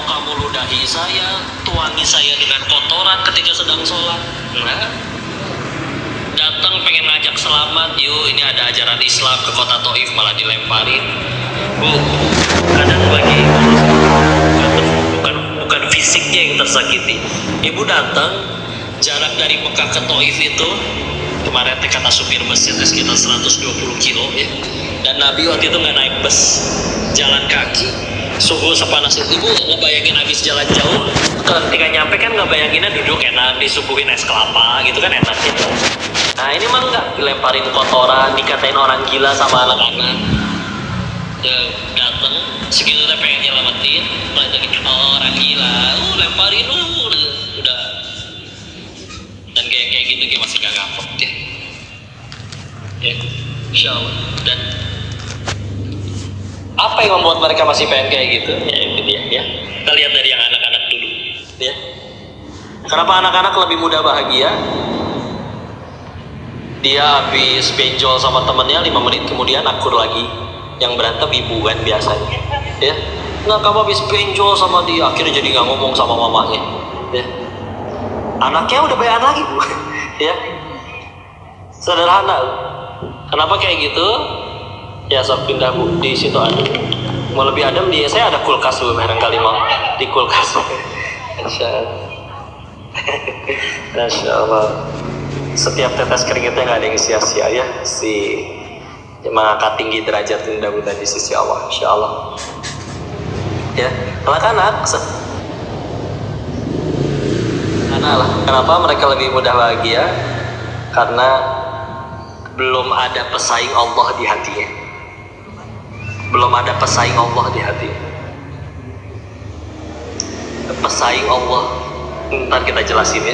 kamu ludahi saya, tuangi saya dengan kotoran ketika sedang sholat. Nah, datang pengen ngajak selamat, yuk ini ada ajaran Islam ke kota Taif malah dilemparin. Bu, kadang bagi bukan fisiknya yang tersakiti. Ibu datang jarak dari Mekah ke Taif itu kemarin kata supir bus itu sekitar 120 kilo ya. Dan Nabi waktu itu nggak naik bus, jalan kaki. Suhu sepanas itu, ibu ngebayangin habis jalan jauh, ketika nyampe kan ngebayanginnya duduk enak, disuguhin es kelapa gitu kan enak gitu. Nah ini mah enggak, dilemparin kotoran, dikatain orang gila sama anak-anak. Ya, dateng segitu teh pengen nyelamatin, lagi orang gila, lemparin udah. Dan kayak gitu kayak masih gak ngapok ya. Ya, insyaallah. Dan apa yang membuat mereka masih pengen kayak gitu? Ya itu dia ya. Kita lihat dari yang anak-anak dulu ya. Kenapa anak-anak lebih mudah bahagia? Dia habis benjol sama temennya 5 menit kemudian akur lagi. Yang berantem ibu kan biasanya ya. Nah kamu habis benjol sama dia akhirnya jadi gak ngomong sama mamanya ya. Anaknya udah bayan lagi bu ya. Sederhana. Kenapa kayak gitu? Ya sok pindah bu, di situ ada. Mau lebih adem di saya ada kulkas bu, barangkali mau di kulkas. Masya Allah. Setiap tetes keringetnya nggak ada yang sia-sia ya, si mengangkat tinggi derajat mudah-mudahan di sisi Allah, Insya Allah. Ya, anak-anak, kenapa mereka lebih mudah bahagia? Karena belum ada pesaing Allah di hatinya. Belum ada pesaing Allah di hati. Pesaing Allah, ntar kita jelasin ya.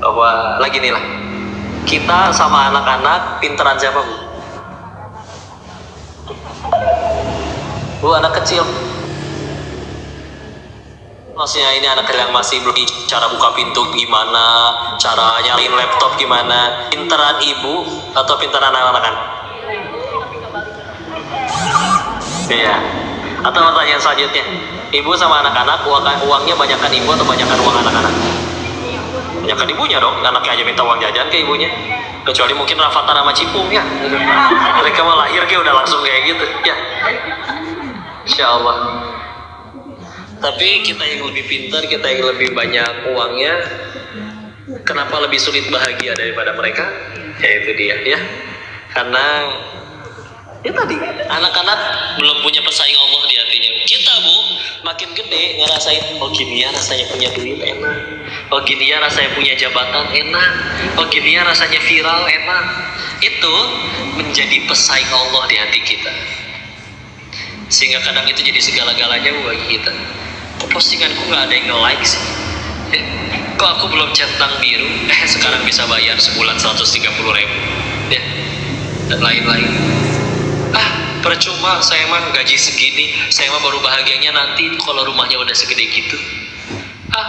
Bahwa lagi nih lah, kita sama anak-anak pinteran siapa bu? Bu anak kecil. Maksudnya ini anak kecil yang masih belum cara buka pintu gimana, cara nyalain laptop gimana. Pinteran ibu atau pinteran anak-anak? Iya. Atau pertanyaan selanjutnya, ibu sama anak-anak uangnya banyakan ibu atau banyakan uang anak-anak? Banyakan ibunya dong, anaknya aja minta uang jajan ke ibunya. Kecuali mungkin Rafathar sama Cipung ya. Mereka mau lahir kayak udah langsung kayak gitu ya. Insya Allah. Tapi kita yang lebih pintar, kita yang lebih banyak uangnya, kenapa lebih sulit bahagia daripada mereka? Ya itu dia ya. Karena ya tadi anak-anak belum punya pesaing Allah di hatinya. Kita bu makin gede ngerasain, oh gini ya rasanya punya duit enak, oh gini ya rasanya punya jabatan enak, oh gini ya rasanya viral enak. Itu menjadi pesaing Allah di hati kita, sehingga kadang itu jadi segala-galanya bagi kita. Kok postinganku nggak ada yang nge-like sih? Kok aku belum centang biru? Sekarang bisa bayar sebulan 130.000 ya, dan lain-lain. Percuma saya mah gaji segini, saya mah baru bahagianya nanti kalau rumahnya udah segede gitu.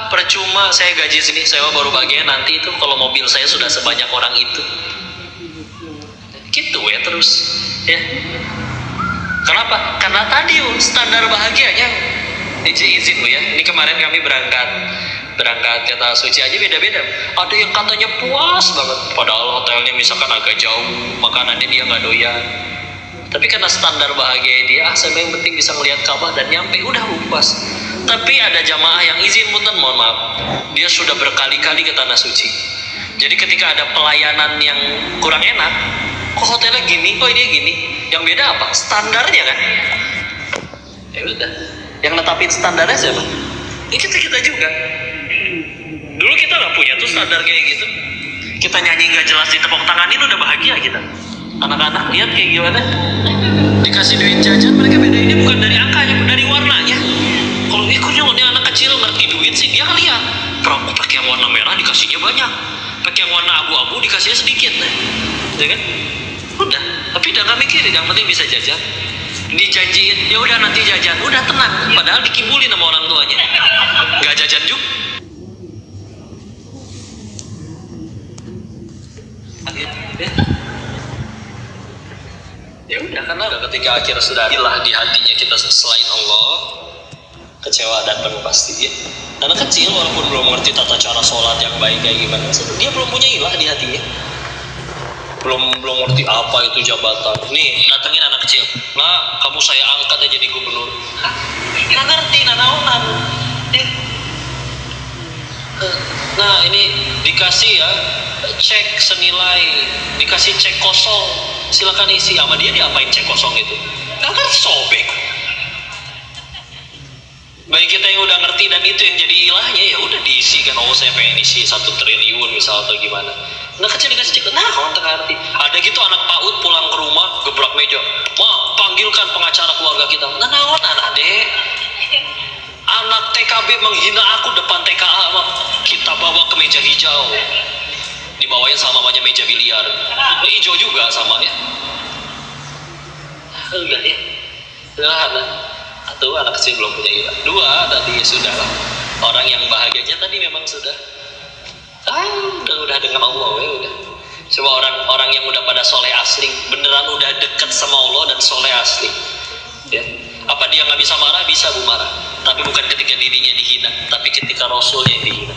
Percuma saya gaji segini, saya mah baru bahagia nanti itu kalau mobil saya sudah sebanyak orang itu. Gitu ya terus ya. Kenapa? Karena tadi standar bahagianya. Izin bu ya, ini kemarin kami berangkat kata suci aja beda-beda. Ada yang katanya puas banget, padahal hotelnya misalkan agak jauh, makanannya dia nggak doyan. Tapi karena standar bahagia dia, saya yang penting bisa ngelihat Ka'bah dan nyampe, udah puas. Tapi ada jamaah yang izin punten, mohon maaf, dia sudah berkali-kali ke tanah suci. Jadi ketika ada pelayanan yang kurang enak, kok hotelnya gini, kok ini gini, yang beda apa? Standarnya kan? Ya udah, yang netapin standarnya siapa? Ya kita juga. Dulu kita nggak punya tuh standar kayak gitu. Kita nyanyi nggak jelas ditepuk tanganin udah bahagia kita. Anak-anak lihat kayak gimana? Dikasih duit jajan mereka bedainnya bukan dari angkanya, dari warnanya. Kalau ini anak kecil ngerti duit sih, dia kan lihat. Kalau pakai yang warna merah dikasihnya banyak, pakai yang warna abu-abu dikasihnya sedikit, ya kan? Udah, tapi udah nggak mikir, yang penting bisa jajan. Dijanjiin, ya udah nanti jajan, udah tenang. Padahal dikibulin sama orang tuanya, nggak jajan juga. Ya udah, karena ketika akhirnya sudah hilang di hatinya kita selain Allah, kecewa dan penuh pasti ya. Anak kecil walaupun belum mengerti tata cara sholat yang baik kayak gimana, dia belum punya ilah di hatinya, belum ngerti apa itu jabatan. Nih datengin anak kecil, nah kamu saya angkat aja jadi gubernur. Nggak ngerti, nggak naonan. Nah ini dikasih ya cek senilai, dikasih cek kosong, silakan isi. Sama dia diapain cek kosong itu? Nggak ngerti, sobek. Baik kita yang udah ngerti dan itu yang jadi ilahnya, ya udah diisi kan. Oh saya pengen isi 1 triliun misal atau gimana. Nah kecil dikasih cek, nah kawan ngerti. Ada gitu anak PAUD pulang ke rumah gebrak meja, wah panggilkan pengacara keluarga kita. Nah naon adek, anak TKB menghina aku depan TKA, kita bawa ke meja hijau, dibawain sama banyak meja biliar, hijau juga sama ya. Enggak ya, sederhana. Atau anak kecil belum punya ilah. 2 tadi sudah lah. Orang yang bahagianya tadi memang sudah udah dengan Allah ya udah. Coba orang yang udah pada soleh asli, beneran udah deket sama Allah dan soleh asli. Ya. Apa dia nggak bisa marah? Bisa bu marah. Tapi bukan ketika dirinya dihina, tapi ketika Rasulnya yang dihina.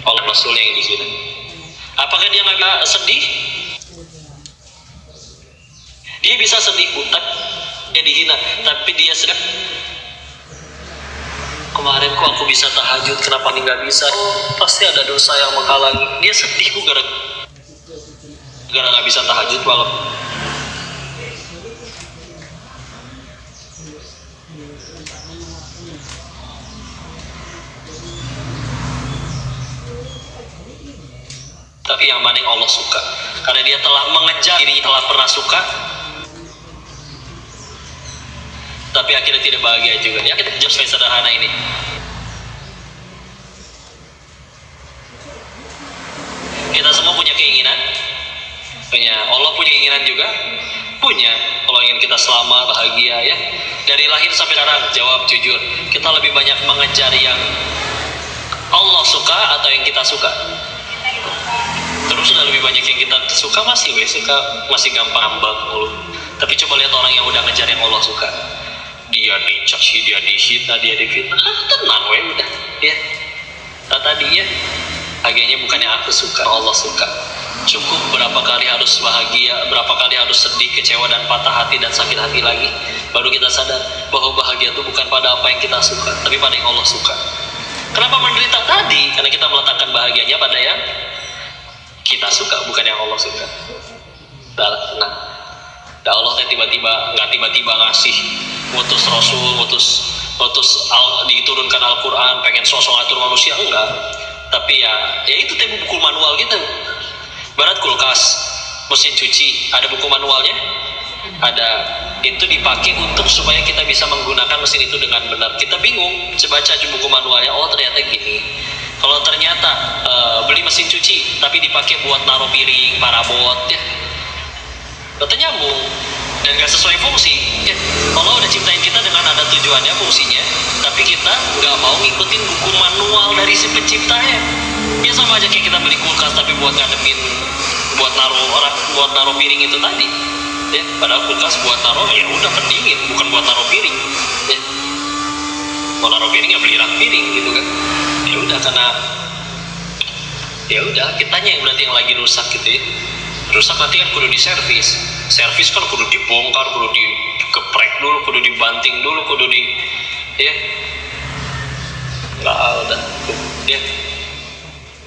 Oleh Rasulnya yang dihina. Apakah dia nggak bisa sedih? Dia bisa sedih bu, tapi dia dihina, tapi dia sedang. Kemarin kok aku bisa tahajud, kenapa ini nggak bisa? Oh, pasti ada dosa yang menghalangi. Dia sedih bu gara-gara nggak bisa tahajud malam. Tapi yang mana yang Allah suka, karena dia telah mengejar diri, telah pernah suka, tapi akhirnya tidak bahagia juga. Ya kita jawab supaya sederhana ini. Kita semua punya keinginan, Allah punya keinginan juga, punya. Kalau ingin kita selamat, bahagia ya. Dari lahir sampai sekarang, jawab jujur. Kita lebih banyak mengejar yang Allah suka atau yang kita suka? Terus sudah lebih banyak yang kita suka, masih gampang ambak mulu. Tapi coba lihat orang yang udah ngejar yang Allah suka. Dia dicaci, dia dihina, dia difitnah, tenang udah ya. Tadi ya bahagianya bukan yang aku suka, Allah suka. Cukup berapa kali harus bahagia, berapa kali harus sedih, kecewa dan patah hati dan sakit hati lagi, baru kita sadar bahwa bahagia itu bukan pada apa yang kita suka, tapi pada yang Allah suka. Kenapa menderita tadi? Karena kita meletakkan bahagianya pada yang kita suka, bukan yang Allah suka. Nah, Allah nggak tiba-tiba ngasih ngutus Rasul, ngutus diturunkan Al-Quran, pengen sosok ngatur manusia, enggak. Tapi ya itu buku manual gitu. Barat kulkas, mesin cuci, ada buku manualnya? Ada. Itu dipakai untuk supaya kita bisa menggunakan mesin itu dengan benar. Kita bingung, baca buku manualnya, oh ternyata gini. Kalau ternyata beli mesin cuci tapi dipakai buat naruh piring, parabot ya, katanya nyambung dan gak sesuai fungsi ya. Allah udah ciptain kita dengan ada tujuannya, fungsinya, tapi kita gak mau ngikutin buku manual dari si penciptanya. Ya sama aja kayak kita beli kulkas tapi buat ngademin, buat naruh piring itu tadi ya. Padahal kulkas buat naruh ya udah pendingin, bukan buat naruh piring ya. Mau naruh piring ya beli rak piring gitu kan. Ya udah, karena ya udah kitanya yang berarti yang lagi rusak gitu ya. Rusak nanti kan kudu diservis. Servis kan kudu dibongkar, kudu digeprek dulu, kudu dibanting dulu, kudu ya. Enggak udah. Ya.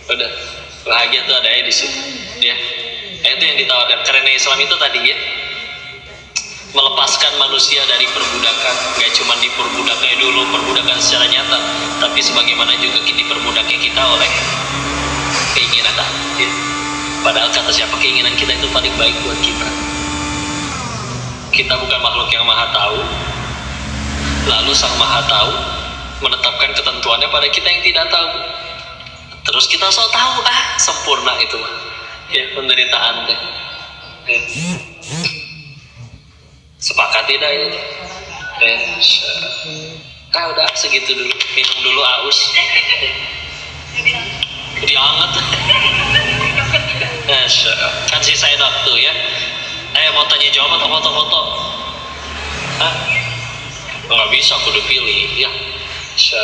Udah. Bahagia tuh ada di situ. Ya. Itu yang ditawarkan. Karena Islam itu tadi ya, melepaskan manusia dari perbudakan. Gak cuma diperbudaknya dulu, perbudakan secara nyata, tapi sebagaimana juga diperbudaknya kita oleh keinginan ya. Padahal kata siapa, keinginan kita itu paling baik buat kita. Kita bukan makhluk yang maha tahu, lalu sang maha tahu menetapkan ketentuannya pada kita yang tidak tahu. Terus kita sok tahu, sempurna itu mah ya, penderitaan teh ya. Sepakat tidak ini? Udah segitu dulu, minum dulu aus. Jadi hangat. Kan sih saya waktu ya. Mau tanya jawab atau foto-foto? Nggak bisa, aku udah pilih ya. So,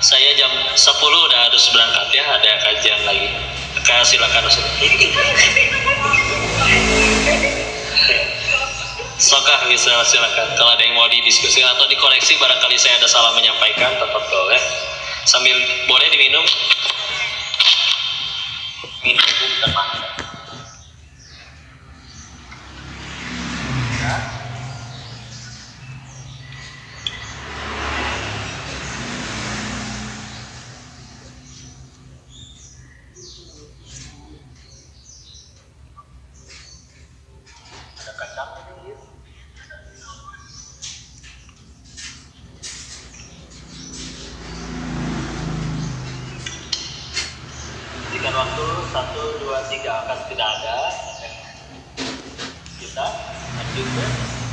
saya jam 10 udah harus berangkat ya, ada kajian lagi. Silakan masuk. Sokah bisa silakan. Kalau ada yang mau didiskusikan atau dikoreksi, barangkali saya ada salah menyampaikan, tetap boleh. Sambil boleh diminum. Minum bukan makan. Ada kacang ini. Berikan waktu 1, 2, 3 akan tidak ada. Kita lanjut.